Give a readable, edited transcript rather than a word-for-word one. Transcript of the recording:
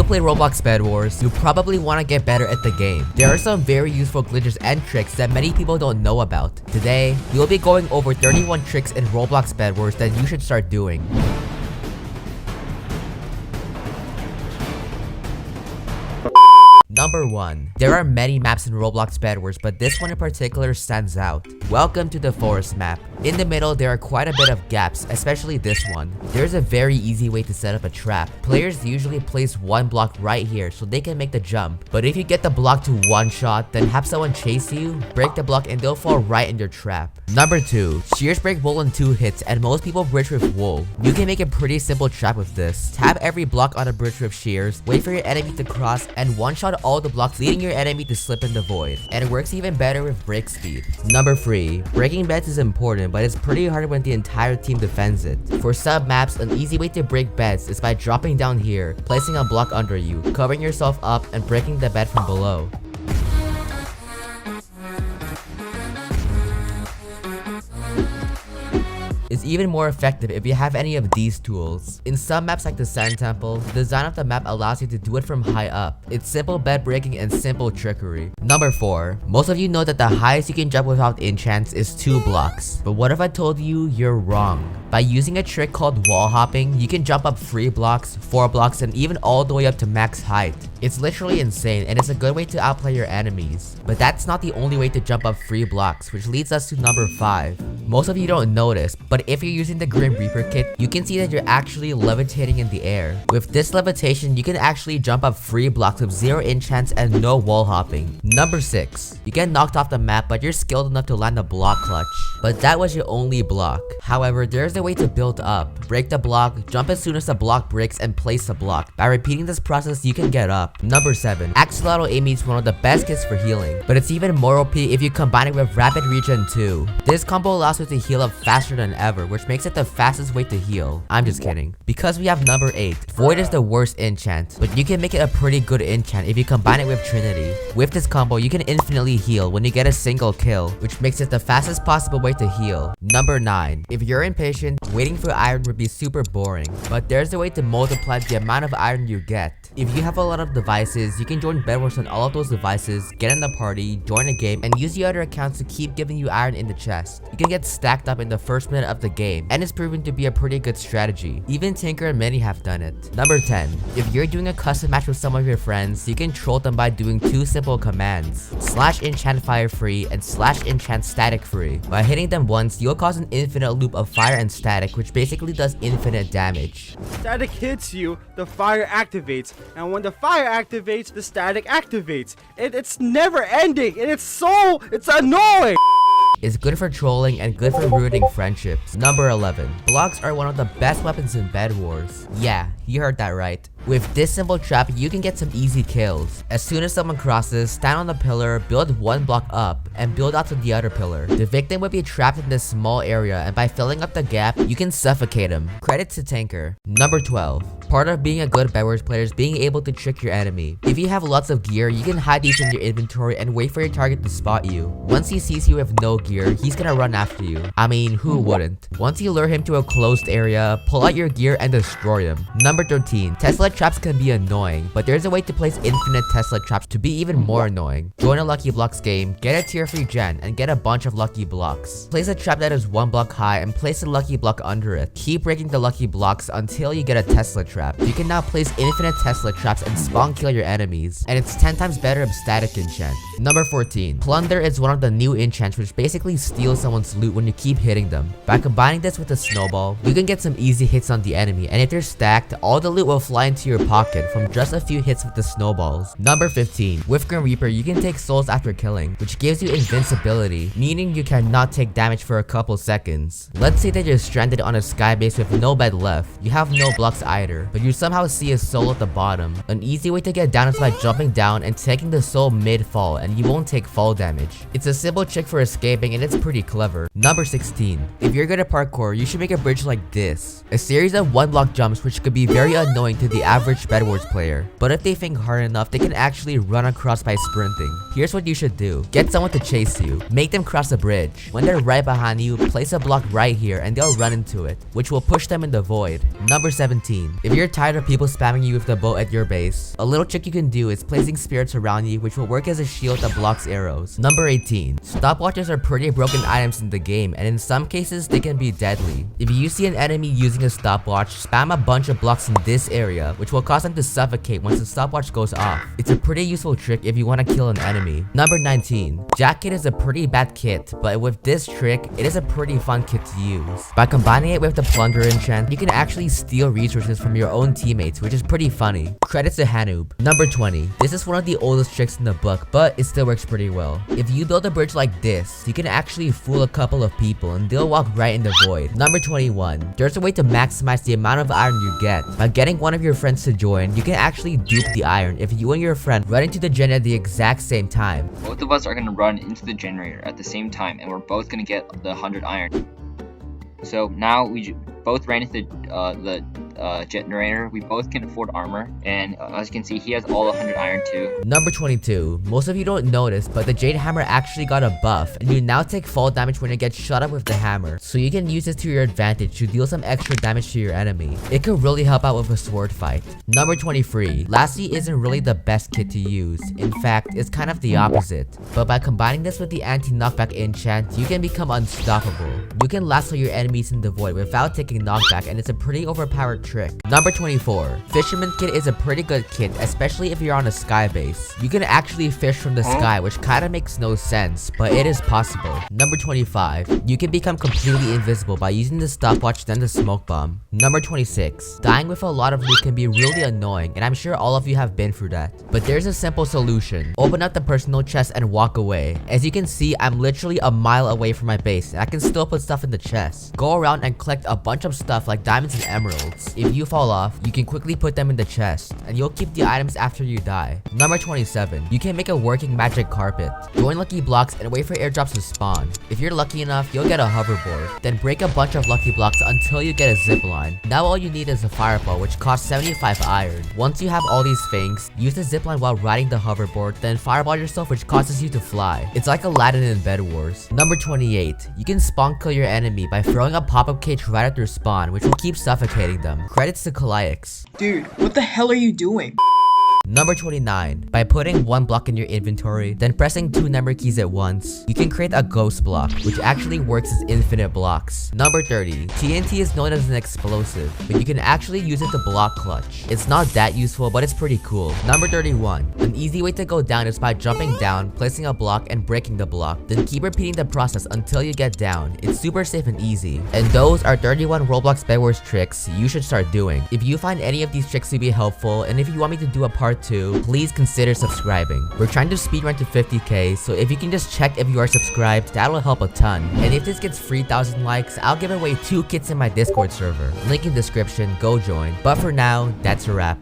play Roblox Bedwars, you probably want to get better at the game. There are some very useful glitches and tricks that many people don't know about. Today, we will be going over 31 tricks in Roblox Bedwars that you should start doing. Number 1. There are many maps in Roblox Bedwars, but this one in particular stands out. Welcome to the forest map. In the middle, there are quite a bit of gaps, especially this one. There's a very easy way to set up a trap. Players usually place one block right here so they can make the jump. But if you get the block to one shot, then have someone chase you, break the block and they'll fall right in your trap. Number 2. Shears break wool in 2 hits and most people bridge with wool. You can make a pretty simple trap with this. Tap every block on a bridge with shears, wait for your enemy to cross, and one shot all the blocks, leading your enemy to slip in the void. And it works even better with break speed. Number 3. Breaking beds is important, but it's pretty hard when the entire team defends it. For sub maps, an easy way to break beds is by dropping down here, placing a block under you, covering yourself up, and breaking the bed from below. Is even more effective if you have any of these tools. In some maps like the Sand Temple, the design of the map allows you to do it from high up. It's simple bed breaking and simple trickery. Number 4. Most of you know that the highest you can jump without enchants is 2 blocks. But what if I told you you're wrong? By using a trick called wall hopping, you can jump up 3 blocks, 4 blocks, and even all the way up to max height. It's literally insane and it's a good way to outplay your enemies. But that's not the only way to jump up 3 blocks, which leads us to number 5. Most of you don't notice, but if you're using the Grim Reaper kit, you can see that you're actually levitating in the air. With this levitation, you can actually jump up 3 blocks with 0 enchants and no wall hopping. Number 6. You get knocked off the map, but you're skilled enough to land a block clutch. But that was your only block. However, there's a way to build up. Break the block, jump as soon as the block breaks, and place the block. By repeating this process, you can get up. Number 7. Axolotl Amy is one of the best kits for healing, but it's even more OP if you combine it with Rapid Regen 2. This combo allows you to heal up faster than ever, which makes it the fastest way to heal. I'm just kidding. Because we have number 8. Void is the worst enchant, but you can make it a pretty good enchant if you combine it with Trinity. With this combo, you can infinitely heal when you get a single kill, which makes it the fastest possible way to heal. Number 9. If you're impatient, waiting for iron would be super boring, but there's a way to multiply the amount of iron you get. If you have a lot of devices, you can join Bedwars on all of those devices, get in the party, join a game, and use the other accounts to keep giving you iron in the chest. You can get stacked up in the first minute of the game, and it's proven to be a pretty good strategy. Even Tinker and many have done it. Number 10. If you're doing a custom match with some of your friends, you can troll them by doing 2 simple commands: /enchant fire free and /enchant static free. By hitting them once, you'll cause an infinite loop of fire and static, which basically does infinite damage. Static hits you, the fire activates, and when the fire activates, the static activates. It's never ending, and it's annoying. It's good for trolling and good for ruining friendships. Number 11. Blocks are one of the best weapons in Bedwars. Yeah, you heard that right. With this simple trap, you can get some easy kills. As soon as someone crosses, stand on the pillar, build 1 block up, and build out to the other pillar. The victim would be trapped in this small area, and by filling up the gap, you can suffocate him. Credit to Tinker. Number 12. Part of being a good Bedwars player is being able to trick your enemy. If you have lots of gear, you can hide these in your inventory and wait for your target to spot you. Once he sees you with no gear, he's gonna run after you. I mean, who wouldn't? Once you lure him to a closed area, pull out your gear and destroy him. Number 13. Tesla traps can be annoying, but there's a way to place infinite Tesla traps to be even more annoying. Join a Lucky Blocks game, get a tier 3 gen, and get a bunch of lucky blocks. Place a trap that is 1 block high and place a lucky block under it. Keep breaking the lucky blocks until you get a Tesla trap. You can now place infinite Tesla traps and spawn kill your enemies, and it's 10 times better of static enchant. Number 14. Plunder is one of the new enchants which basically steals someone's loot when you keep hitting them. By combining this with a snowball, you can get some easy hits on the enemy, and if they're stacked, all the loot will fly into your pocket from just a few hits with the snowballs. Number 15. With Grim Reaper, you can take souls after killing, which gives you invincibility, meaning you cannot take damage for a couple seconds. Let's say that you're stranded on a sky base with no bed left. You have no blocks either, but you somehow see a soul at the bottom. An easy way to get down is by jumping down and taking the soul mid-fall, and you won't take fall damage. It's a simple trick for escaping, and it's pretty clever. Number 16. If you're good at parkour, you should make a bridge like this. A series of 1 block jumps which could be very annoying to the average Bedwars player. But if they think hard enough, they can actually run across by sprinting. Here's what you should do. Get someone to chase you. Make them cross a bridge. When they're right behind you, place a block right here and they'll run into it, which will push them in the void. Number 17. If you're tired of people spamming you with the bow at your base, a little trick you can do is placing spirits around you, which will work as a shield that blocks arrows. Number 18. Stopwatches are pretty broken items in the game, and in some cases, they can be deadly. If you see an enemy using a stopwatch, spam a bunch of blocks in this area, which will cause them to suffocate once the stopwatch goes off. It's a pretty useful trick if you want to kill an enemy. Number 19. Jack Kit is a pretty bad kit, but with this trick, it is a pretty fun kit to use. By combining it with the Plunder enchant, you can actually steal resources from your own teammates, which is pretty funny. Credits to Hanoob. Number 20. This is one of the oldest tricks in the book, but it still works pretty well. If you build a bridge like this, you can actually fool a couple of people and they'll walk right in the void. Number 21. There's a way to maximize the amount of iron you get. By getting one of your friends to join, you can actually dupe the iron if you and your friend run into the gen at the exact same time. Both of us are going to run into the generator at the same time, and we're both going to get the 100 iron. So now we both ran into the generator. We both can afford armor, and as you can see, he has all 100 iron too. Number 22. Most of you don't notice, but the Jade Hammer actually got a buff, and you now take fall damage when you get shot up with the hammer, so you can use this to your advantage to deal some extra damage to your enemy. It could really help out with a sword fight. Number 23. Lassie isn't really the best kit to use. In fact, it's kind of the opposite. But by combining this with the anti-knockback enchant, you can become unstoppable. You can lasso your enemies in the void without taking knockback, and it's a pretty overpowered trick. Number 24. Fisherman Kit is a pretty good kit, especially if you're on a sky base. You can actually fish from the sky, which kinda makes no sense, but it is possible. Number 25. You can become completely invisible by using the stopwatch then the smoke bomb. Number 26. Dying with a lot of loot can be really annoying, and I'm sure all of you have been through that. But there's a simple solution. Open up the personal chest and walk away. As you can see, I'm literally a mile away from my base, and I can still put stuff in the chest. Go around and collect a bunch of stuff like diamonds and emeralds. If you fall off, you can quickly put them in the chest, and you'll keep the items after you die. Number 27. You can make a working magic carpet. Join lucky blocks and wait for airdrops to spawn. If you're lucky enough, you'll get a hoverboard. Then break a bunch of lucky blocks until you get a zipline. Now all you need is a fireball, which costs 75 iron. Once you have all these things, use the zipline while riding the hoverboard, then fireball yourself, which causes you to fly. It's like Aladdin in Bed Wars. Number 28. You can spawn kill your enemy by throwing a pop-up cage right at their spawn, which will keep suffocating them. Credits to CubeINC. Dude, what the hell are you doing? Number 29. By putting one block in your inventory, then pressing 2 number keys at once, you can create a ghost block, which actually works as infinite blocks. Number 30. TNT is known as an explosive, but you can actually use it to block clutch. It's not that useful, but it's pretty cool. Number 31. An easy way to go down is by jumping down, placing a block, and breaking the block. Then keep repeating the process until you get down. It's super safe and easy. And those are 31 Roblox Bedwars tricks you should start doing. If you find any of these tricks to be helpful, and if you want me to do a part 2, please consider subscribing. We're trying to speedrun to 50k, so if you can just check if you are subscribed, that'll help a ton. And if this gets 3,000 likes, I'll give away 2 kits in my Discord server. Link in description, go join. But for now, that's a wrap.